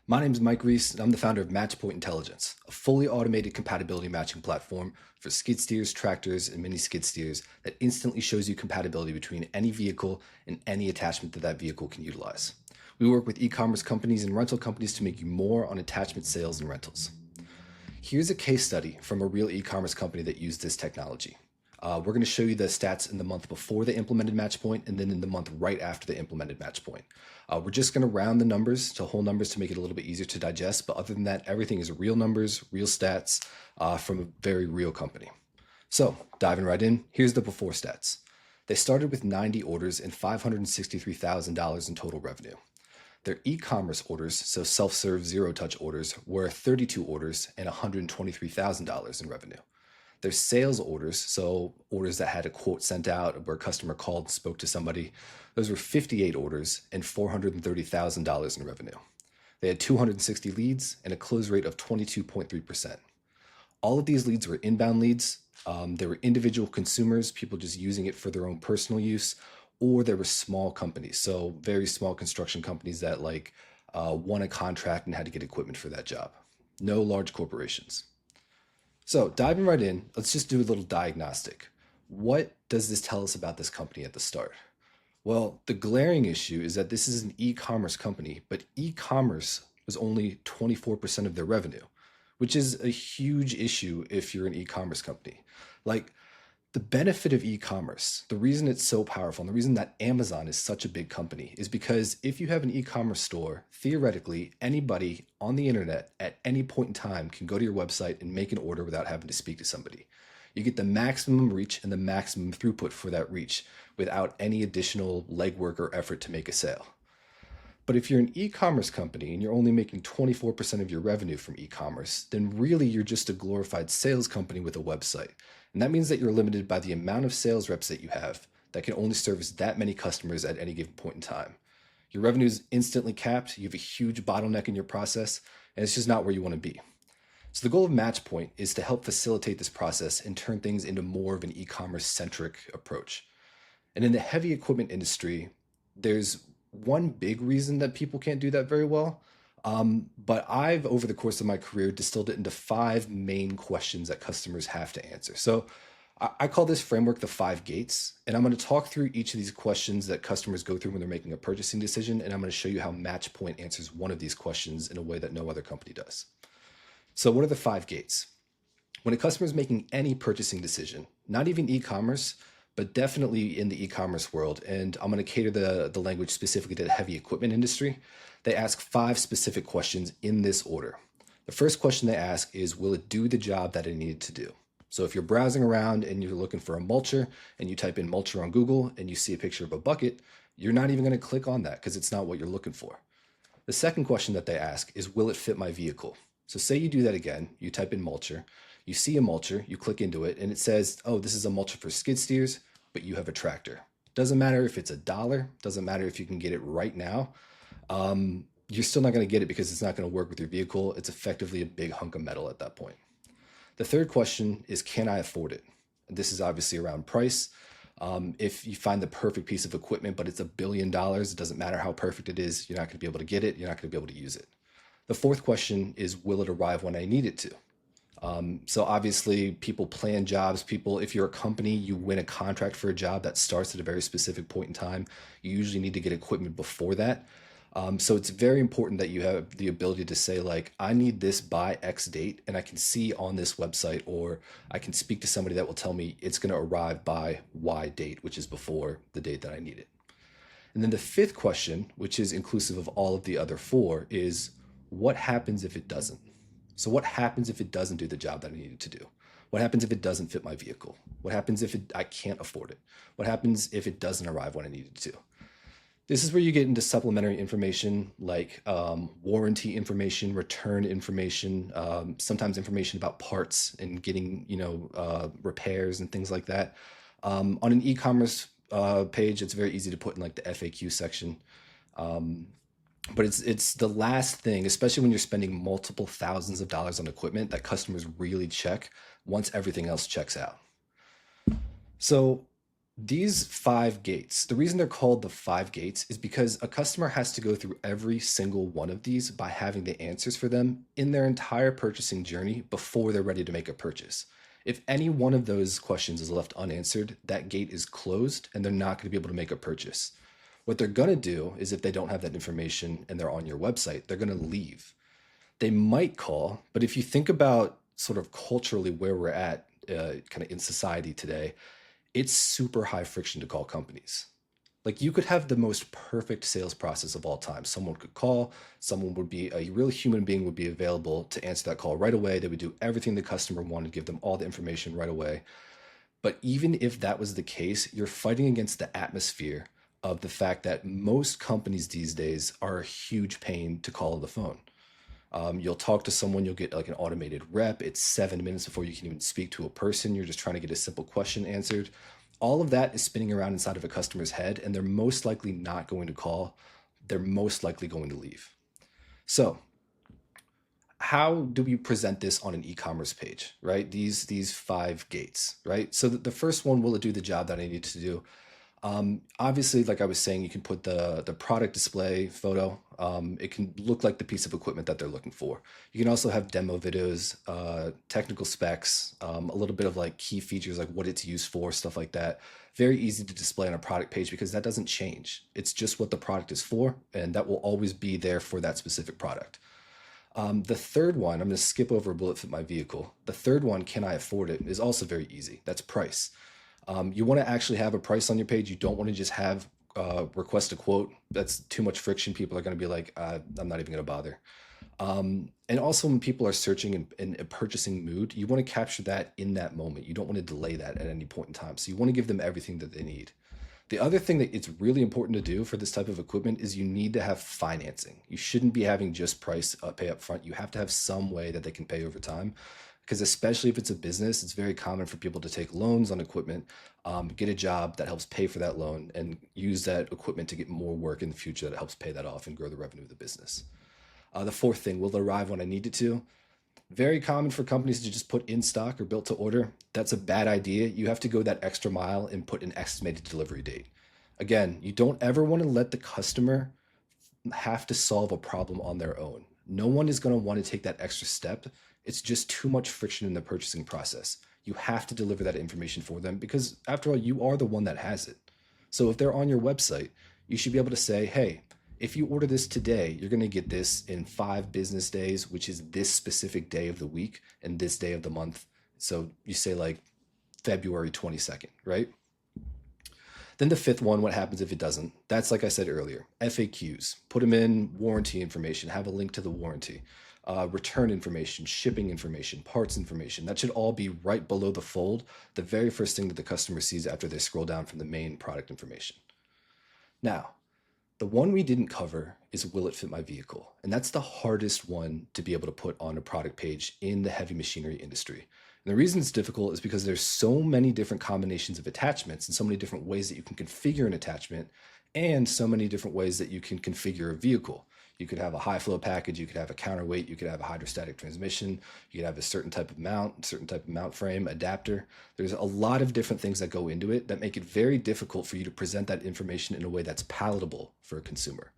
My name is Mike Reese, and I'm the founder of MatchPoint Intelligence, a fully automated compatibility matching platform for skid steers, tractors, and mini skid steers that instantly shows you compatibility between any vehicle and any attachment that that vehicle can utilize. We work with e-commerce companies and rental companies to make you more on attachment sales and rentals. Here's a case study from a real e-commerce company that used this technology. We're going to show you the stats in the month before they implemented MatchPoint and then in the month right after they implemented MatchPoint. We're just going to round the numbers to whole numbers to make it a little bit easier to digest, but other than that, everything is real numbers, real stats from a very real company. So diving right in, here's the before stats. They started with 90 orders and $563,000 in total revenue. Their e-commerce orders, so self-serve zero-touch orders, were 32 orders and $123,000 in revenue. Their sales orders, so orders that had a quote sent out where a customer called and spoke to somebody, those were 58 orders and $430,000 in revenue. They had 260 leads and a close rate of 22.3%. All of these leads were inbound leads. They were individual consumers, people just using it for their own personal use, or there were small companies, so very small construction companies that won a contract and had to get equipment for that job. No large corporations. So diving right in, let's just do a little diagnostic. What does this tell us about this company at the start? Well, the glaring issue is that this is an e-commerce company, but e-commerce was only 24% of their revenue, which is a huge issue if you're an e-commerce company. The benefit of e-commerce, the reason it's so powerful and the reason that Amazon is such a big company is because if you have an e-commerce store, theoretically, anybody on the internet at any point in time can go to your website and make an order without having to speak to somebody. You get the maximum reach and the maximum throughput for that reach without any additional legwork or effort to make a sale. But if you're an e-commerce company and you're only making 24% of your revenue from e-commerce, then really you're just a glorified sales company with a website. And that means that you're limited by the amount of sales reps that you have that can only service that many customers at any given point in time. Your revenue is instantly capped, you have a huge bottleneck in your process, and it's just not where you want to be. So the goal of MatchPoint is to help facilitate this process and turn things into more of an e-commerce centric approach. And in the heavy equipment industry, there's one big reason that people can't do that very well. But I've, over the course of my career, distilled it into 5 main questions that customers have to answer. So I call this framework the 5 gates, and I'm going to talk through each of these questions that customers go through when they're making a purchasing decision, and I'm going to show you how MatchPoint answers one of these questions in a way that no other company does. So what are the 5 gates? When a customer is making any purchasing decision, not even e-commerce, but definitely in the e-commerce world, and I'm going to cater the language specifically to the heavy equipment industry, they ask 5 specific questions in this order. The first question they ask is, will it do the job that it needed to do? So if you're browsing around and you're looking for a mulcher and you type in mulcher on Google and you see a picture of a bucket, you're not even going to click on that because it's not what you're looking for. The second question that they ask is, will it fit my vehicle? So say you do that again, you type in mulcher, you see a mulcher, you click into it, and it says, oh, this is a mulcher for skid steers, but you have a tractor. Doesn't matter if it's $1, doesn't matter if you can get it right now. You're still not going to get it because it's not going to work with your vehicle. It's effectively a big hunk of metal at that point. The third question is, can I afford it? This is obviously around price. If you find the perfect piece of equipment, but it's $1 billion, it doesn't matter how perfect it is, you're not going to be able to get it, you're not going to be able to use it. The fourth question is, will it arrive when I need it to? So obviously people plan jobs, if you're a company, you win a contract for a job that starts at a very specific point in time, you usually need to get equipment before that. So it's very important that you have the ability to say I need this by X date, and I can see on this website, or I can speak to somebody that will tell me it's going to arrive by Y date, which is before the date that I need it. And then the fifth question, which is inclusive of all of the other 4, is what happens if it doesn't? So what happens if it doesn't do the job that I needed to do? What happens if it doesn't fit my vehicle? What happens if I can't afford it? What happens if it doesn't arrive when I need it to? This is where you get into supplementary information like warranty information, return information, sometimes information about parts and getting, repairs and things like that. On an e-commerce page, it's very easy to put in the FAQ section. But it's the last thing, especially when you're spending multiple thousands of dollars on equipment, that customers really check once everything else checks out. So These five gates, the reason they're called the five gates is because a customer has to go through every single one of these by having the answers for them in their entire purchasing journey before they're ready to make a purchase. If any one of those questions is left unanswered, that gate is closed and they're not going to be able to make a purchase. What they're going to do is if they don't have that information and they're on your website, they're going to leave. They might call, but if you think about sort of culturally where we're at kind of in society today, it's super high friction to call companies. Like you could have the most perfect sales process of all time. Someone could call, someone would be a real human being would be available to answer that call right away. They would do everything the customer wanted, give them all the information right away. But even if that was the case, you're fighting against the atmosphere of the fact that most companies these days are a huge pain to call on the phone. You'll talk to someone, you'll get like an automated rep. It's 7 minutes before you can even speak to a person. You're just trying to get a simple question answered. All of that is spinning around inside of a customer's head, and they're most likely not going to call. They're most likely going to leave. So, how do we present this on an e-commerce page, right? These five gates, right? So the first one, will it do the job that I need to do? Obviously, like I was saying, you can put the product display photo. It can look like the piece of equipment that they're looking for. You can also have demo videos, technical specs, a little bit of like key features, like what it's used for, stuff like that. Very easy to display on a product page because that doesn't change. It's just what the product is for, and that will always be there for that specific product. The third one, I'm going to skip over bullet fit my vehicle. The third one, can I afford it, is also very easy. That's price. You want to actually have a price on your page. You don't want to just have request a quote. That's too much friction. People are going to be like, I'm not even going to bother. And also when people are searching in a purchasing mood, you want to capture that in that moment. You don't want to delay that at any point in time. So you want to give them everything that they need. The other thing that it's really important to do for this type of equipment is you need to have financing. You shouldn't be having just price pay up front. You have to have some way that they can pay over time. Because especially if it's a business, it's very common for people to take loans on equipment, get a job that helps pay for that loan, and use that equipment to get more work in the future that helps pay that off and grow the revenue of the business. The fourth thing, will it arrive when I need it to? Very common for companies to just put in stock or built to order. That's a bad idea. You have to go that extra mile and put an estimated delivery date. Again, you don't ever want to let the customer have to solve a problem on their own. No one is going to want to take that extra step. It's just too much friction in the purchasing process. You have to deliver that information for them because, after all, you are the one that has it. So if they're on your website, you should be able to say, hey, if you order this today, you're going to get this in 5 business days, which is this specific day of the week and this day of the month. So you say like February 22nd, right? Then the fifth one, what happens if it doesn't? That's like I said earlier, FAQs. Put them in, warranty information, have a link to the warranty, return information, shipping information, parts information. That should all be right below the fold, the very first thing that the customer sees after they scroll down from the main product information. Now, the one we didn't cover is, will it fit my vehicle? And that's the hardest one to be able to put on a product page in the heavy machinery industry. And the reason it's difficult is because there's so many different combinations of attachments and so many different ways that you can configure an attachment and so many different ways that you can configure a vehicle. You could have a high flow package, you could have a counterweight, you could have a hydrostatic transmission, you could have a certain type of mount frame, adapter. There's a lot of different things that go into it that make it very difficult for you to present that information in a way that's palatable for a consumer.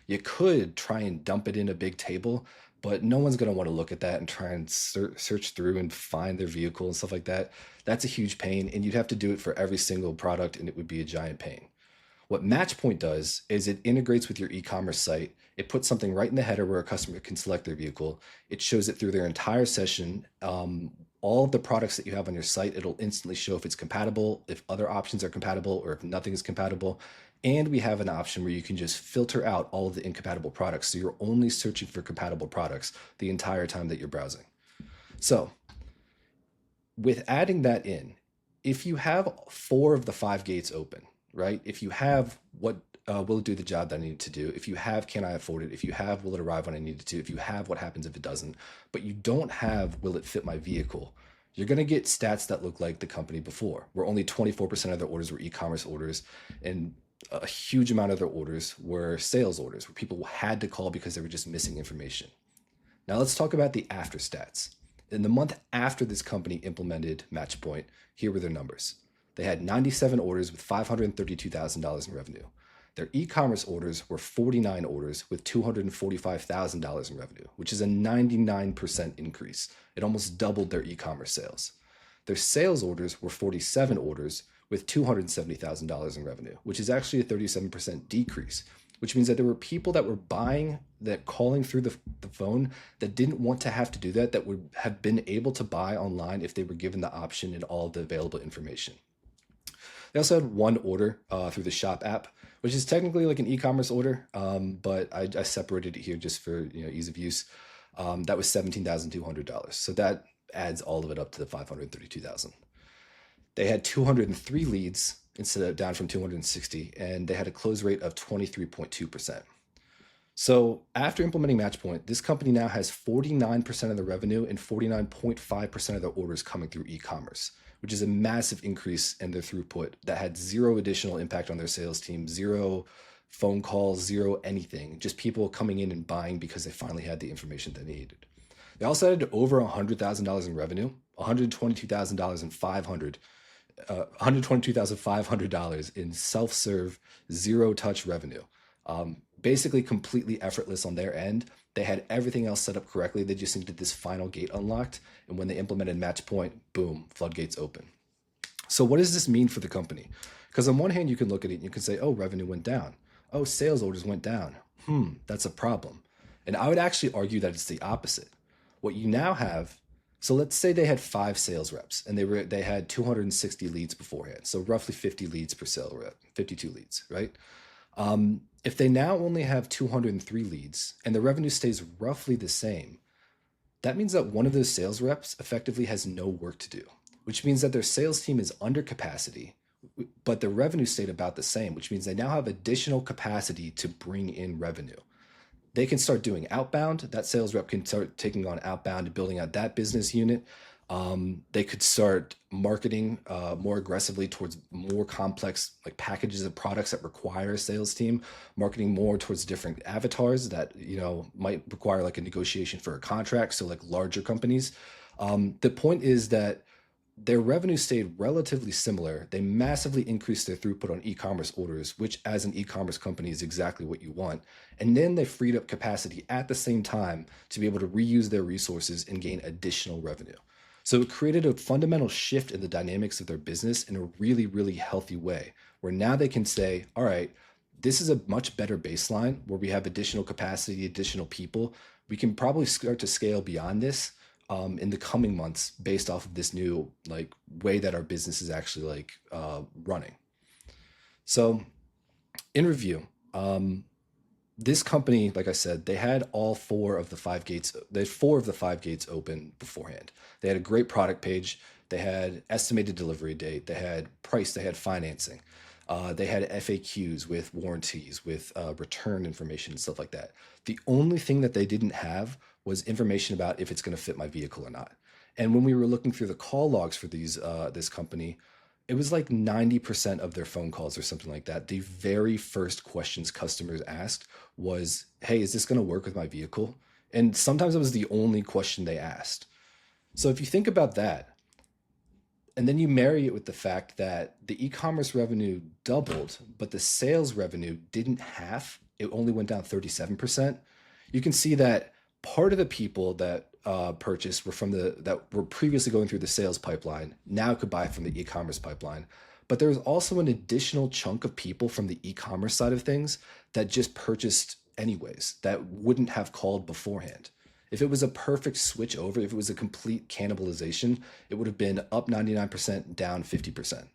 You could try and dump it in a big table, but no one's going to want to look at that and try and search through and find their vehicle and stuff like that. That's a huge pain, and you'd have to do it for every single product, and it would be a giant pain. What MatchPoint does is it integrates with your e-commerce site. It puts something right in the header where a customer can select their vehicle. It shows it through their entire session. All of the products that you have on your site, it'll instantly show if it's compatible, if other options are compatible, or if nothing is compatible. And we have an option where you can just filter out all of the incompatible products. So you're only searching for compatible products the entire time that you're browsing. So with adding that in, if you have 4 of the 5 gates open, right? If you have what will it do the job that I need to do? If you have, can I afford it? If you have, will it arrive when I need it to? If you have, what happens if it doesn't? But you don't have, will it fit my vehicle? You're going to get stats that look like the company before, where only 24% of their orders were e-commerce orders, and a huge amount of their orders were sales orders, where people had to call because they were just missing information. Now let's talk about the after stats. In the month after this company implemented MatchPoint, here were their numbers. They had 97 orders with $532,000 in revenue. Their e-commerce orders were 49 orders with $245,000 in revenue, which is a 99% increase. It almost doubled their e-commerce sales. Their sales orders were 47 orders with $270,000 in revenue, which is actually a 37% decrease, which means that there were people that were buying, that calling through the phone, that didn't want to have to do that would have been able to buy online if they were given the option and all the available information. They also had one order through the shop app, which is technically like an e-commerce order, but I separated it here just for ease of use. That was $17,200. So that adds all of it up to the $532,000. They had 203 leads instead of down from 260, and they had a close rate of 23.2%. So after implementing MatchPoint, this company now has 49% of the revenue and 49.5% of their orders coming through e-commerce, which is a massive increase in their throughput that had zero additional impact on their sales team, zero phone calls, zero anything, just people coming in and buying because they finally had the information they needed. They also had over $100,000 in revenue, $122,500 in self-serve, zero-touch revenue. Basically completely effortless on their end. They had everything else set up correctly. They just needed this final gate unlocked. And when they implemented MatchPoint, boom, floodgates open. So what does this mean for the company? Because on one hand, you can look at it and you can say, oh, revenue went down. Oh, sales orders went down. That's a problem. And I would actually argue that it's the opposite. What you now have, so let's say they had 5 sales reps and they had 260 leads beforehand. So roughly 50 leads per sales rep, 52 leads, right? If they now only have 203 leads and the revenue stays roughly the same, that means that one of those sales reps effectively has no work to do, which means that their sales team is under capacity, but the revenue stayed about the same, which means they now have additional capacity to bring in revenue. They can start doing outbound. That sales rep can start taking on outbound and building out that business unit. They could start marketing more aggressively towards more complex like packages of products that require a sales team, marketing more towards different avatars that might require like a negotiation for a contract. So like larger companies. The point is that their revenue stayed relatively similar. They massively increased their throughput on e-commerce orders, which as an e-commerce company is exactly what you want. And then they freed up capacity at the same time to be able to reuse their resources and gain additional revenue. So it created a fundamental shift in the dynamics of their business in a really, really healthy way, where now they can say, all right, this is a much better baseline where we have additional capacity, additional people. We can probably start to scale beyond this in the coming months based off of this new way that our business is actually running. So in review, this company, like I said, they had all 4 of the 5 gates. They had 4 of the 5 gates open beforehand. They had a great product page. They had estimated delivery date. They had price. They had financing. They had FAQs with warranties, with return information and stuff like that. The only thing that they didn't have was information about if it's going to fit my vehicle or not. And when we were looking through the call logs for this company, it was like 90% of their phone calls or something like that. The very first questions customers asked was, hey, is this going to work with my vehicle? And sometimes it was the only question they asked. So if you think about that, and then you marry it with the fact that the e-commerce revenue doubled, but the sales revenue didn't half, it only went down 37%. You can see that part of the people that purchased were that were previously going through the sales pipeline, now could buy from the e-commerce pipeline. But there's also an additional chunk of people from the e-commerce side of things that just purchased anyways, that wouldn't have called beforehand. If it was a perfect switch over, if it was a complete cannibalization, it would have been up 99%, down 50%.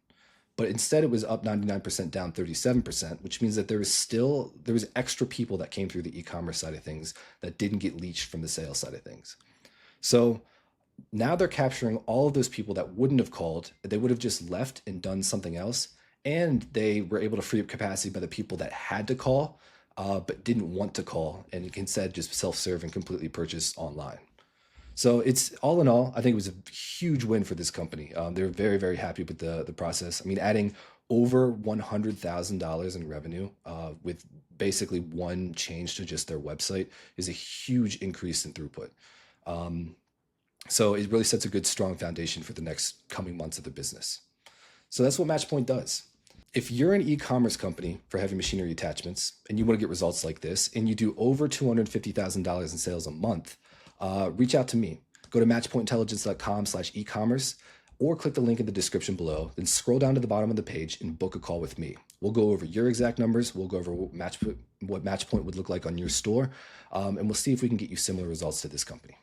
But instead it was up 99%, down 37%, which means that there was extra people that came through the e-commerce side of things that didn't get leached from the sales side of things. So now they're capturing all of those people that wouldn't have called. They would have just left and done something else. And they were able to free up capacity by the people that had to call, but didn't want to call and instead just self-serve and completely purchase online. So it's all in all, I think it was a huge win for this company. They're very, very happy with the process. I mean, adding over $100,000 in revenue with basically one change to just their website is a huge increase in throughput. So it really sets a good, strong foundation for the next coming months of the business. So that's what MatchPoint does. If you're an e-commerce company for heavy machinery attachments and you want to get results like this and you do over $250,000 in sales a month, reach out to me. Go to matchpointintelligence.com/e-commerce or click the link in the description below, then scroll down to the bottom of the page and book a call with me. We'll go over your exact numbers. We'll go over what MatchPoint would look like on your store, and we'll see if we can get you similar results to this company.